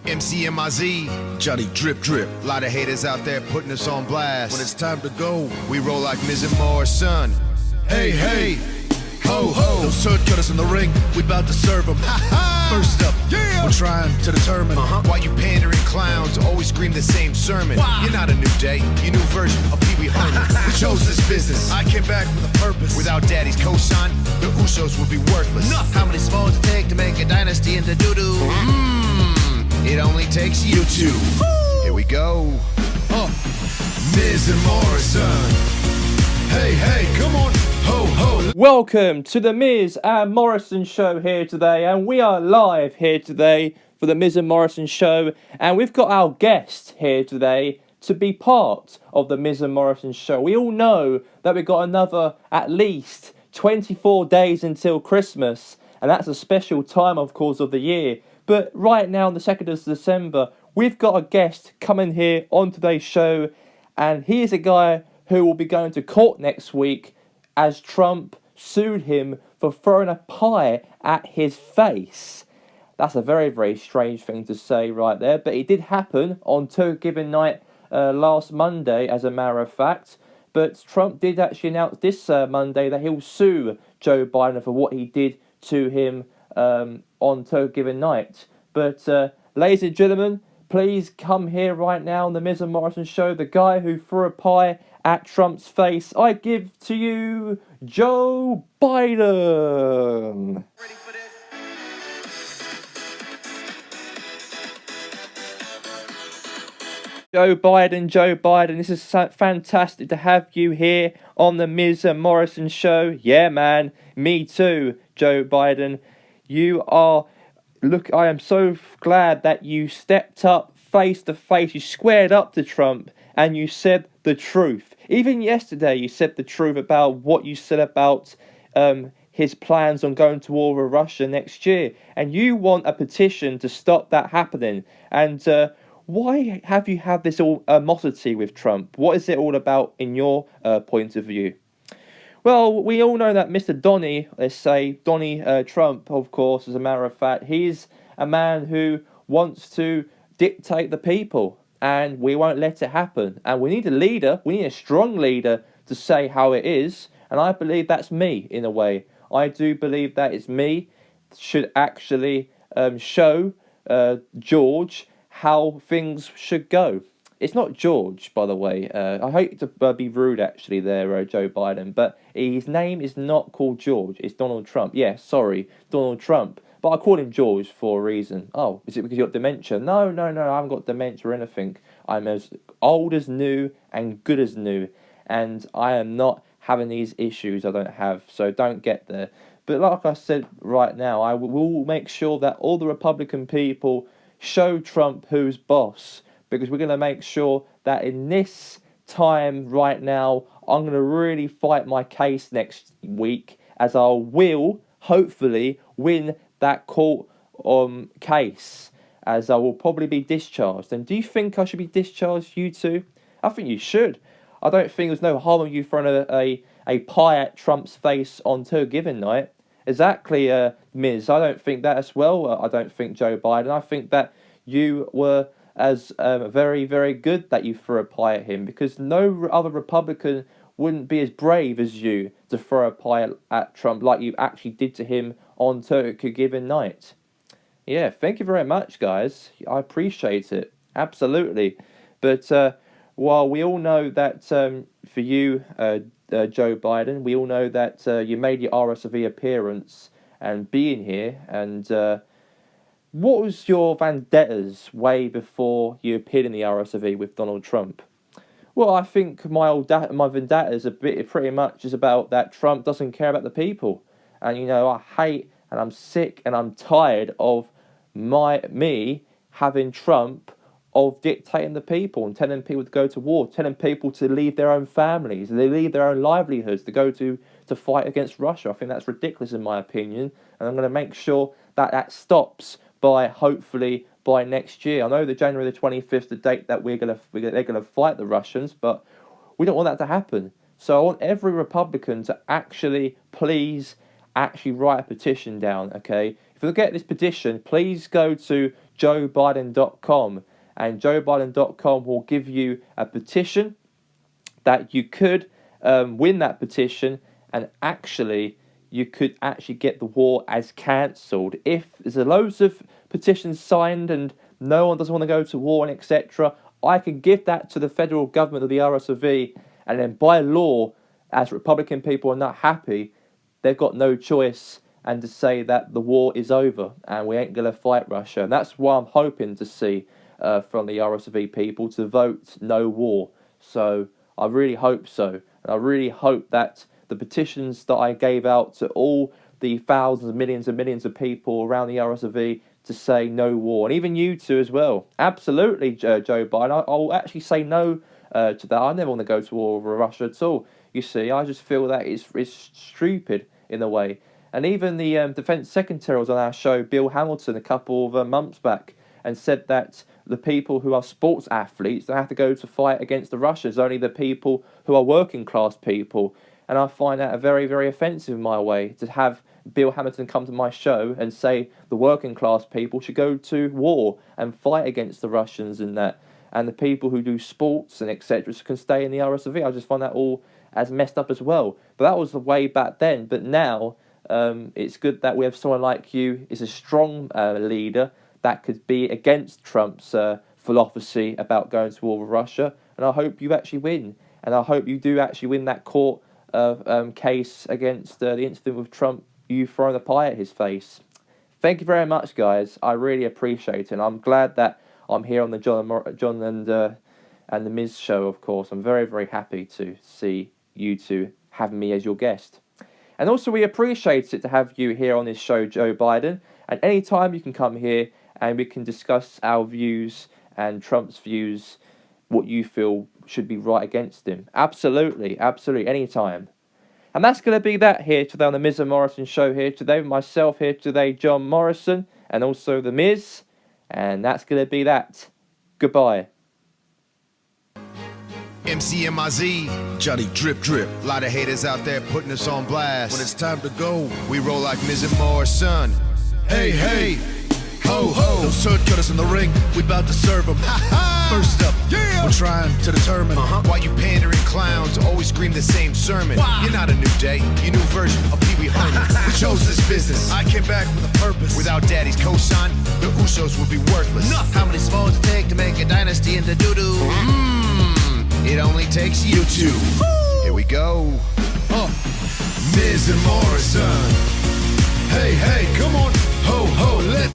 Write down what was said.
MCMIZ, Johnny Drip Drip. a lot of haters out there putting us on blast. When it's time to go, We roll like Miz Morrison. hey, hey, ho, ho. Those turd cutters in the ring, we about to serve them. First up, Yeah. we're trying to determine. Why you pandering clowns always scream the same sermon? Why? You're not a new day, your new version of Pee Wee Herman. We chose this business. I came back with a purpose. Without Daddy's cosign, the Usos would be worthless. How many spoons it take to make a dynasty into doo-doo? It only takes you two. Here we go. Miz and Morrison. Hey, hey, come on. Ho, ho. Welcome to the Miz and Morrison Show here today, and we are live here today for the Miz and Morrison Show, and we've got our guest here today to be part of the Miz and Morrison Show. We all know that we've got another at least 24 days until Christmas, and that's a special time, of course, of the year. But right now, on the 2nd of December, we've got a guest coming here on today's show, and he is a guy who will be going to court next week as Trump sued him for throwing a pie at his face. That's a very, very strange thing to say right there, but it did happen on Thanksgiving night last Monday, as a matter of fact. But Trump did actually announce this Monday that he'll sue Joe Biden for what he did to him on Thanksgiving night. But ladies and gentlemen, please come here right now on the Miz and Morrison Show. The guy who threw a pie at Trump's face. I give to you Joe Biden. Ready for this? Joe Biden, this is fantastic to have you here on the Miz and Morrison Show. Yeah, man, me too, Joe Biden. You are, look, I am so glad that you stepped up face to face, you squared up to Trump, and you said the truth. Even yesterday, you said the truth about what you said about his plans on going to war with Russia next year. And you want a petition to stop that happening. And why have you had this animosity with Trump? What is it all about in your point of view? Well, we all know that Mr. Donnie Trump, of course, as a matter of fact, he's a man who wants to dictate the people, and we won't let it happen. And we need a leader, we need a strong leader to say how it is, and I believe that's me, in a way. I do believe that it's me, should actually show George how things should go. It's not George, by the way. I hate to be rude, actually, there, Joe Biden, but his name is not called George. It's Donald Trump. Yeah, sorry, Donald Trump. But I call him George for a reason. Oh, is it because you got dementia? No, I haven't got dementia or anything. I'm as old as new and good as new. And I am not having these issues I don't have, so don't get there. But like I said right now, I will make sure that all the Republican people show Trump who's boss, because we're going to make sure that in this time right now, I'm going to really fight my case next week, as I will hopefully win that court case, as I will probably be discharged. And do you think I should be discharged, you two? I think you should. I don't think there's no harm in you throwing a pie at Trump's face on Thanksgiving night. Exactly, Miz. I don't think that as well. I don't think Joe Biden. I think that you were as very, very good that you threw a pie at him, because no other Republican wouldn't be as brave as you to throw a pie at Trump like you actually did to him on Thanksgiving night. Yeah, thank you very much, guys. I appreciate it. Absolutely. But while we all know that for you, Joe Biden, we all know that you made your RSV appearance and being here, and what was your vendettas way before you appeared in the RSV with Donald Trump? Well, I think my vendettas pretty much is about that Trump doesn't care about the people, and I hate and I'm sick and I'm tired of me having Trump of dictating the people and telling people to go to war, telling people to leave their own families, they leave their own livelihoods to go to fight against Russia. I think that's ridiculous in my opinion, and I'm going to make sure that stops hopefully by next year. I know the January the 25th, the date that they're gonna fight the Russians, but we don't want that to happen. So I want every Republican to actually please write a petition down, okay? If you get this petition, please go to joebiden.com, and joebiden.com will give you a petition that you could win that petition, and you could actually get the war as cancelled. If there's loads of petitions signed and no one doesn't want to go to war and etc., I can give that to the federal government of the RSV, and then by law, as Republican people are not happy, they've got no choice and to say that the war is over and we ain't going to fight Russia. And that's what I'm hoping to see from the RSV people, to vote no war. So I really hope so. And I really hope that the petitions that I gave out to all the thousands, millions and millions of people around the RSV to say no war, and even you two as well. Absolutely, Joe Biden. I'll actually say no to that. I never want to go to war with Russia at all. You see, I just feel that it's stupid in a way. And even the Defence Secretary was on our show, Bill Hamilton, a couple of months back, and said that the people who are sports athletes don't have to go to fight against the Russians, only the people who are working class people. And I find that very, very offensive in my way, to have Bill Hamilton come to my show and say the working class people should go to war and fight against the Russians and that, and the people who do sports and etc. can stay in the RSV. I just find that all as messed up as well. But that was the way back then. But now it's good that we have someone like you, is a strong leader that could be against Trump's philosophy about going to war with Russia. And I hope you actually win. And I hope you do actually win that court case against the incident with Trump, you throwing the pie at his face. Thank you very much, guys. I really appreciate it. And I'm glad that I'm here on the John and the Miz show, of course. I'm very, very happy to see you two have me as your guest. And also, we appreciate it to have you here on this show, Joe Biden. And anytime you can come here and we can discuss our views and Trump's views, what you feel should be right against him. Absolutely, absolutely, anytime. And that's going to be that here today on the Miz Morrison Show here today. Myself here today, John Morrison, and also the Miz. And that's going to be that. Goodbye. MCMIZ, Johnny Drip Drip. a lot of haters out there putting us on blast. When it's time to go, We roll like Miz Morrison. Hey, hey, ho, ho. those turd cutters in the ring, we about to serve them. First up, Yeah. we're trying to determine Why you pandering clowns always scream the same sermon? You're not a new day, your new version of Pee Wee Herman. We chose this business. I came back with a purpose. Without Daddy's cosign, the Usos would be worthless. How many spoons it take to make a dynasty into doo-doo? It only takes you two. Here we go. Miz and Morrison. Hey, hey, come on. Ho, ho, let's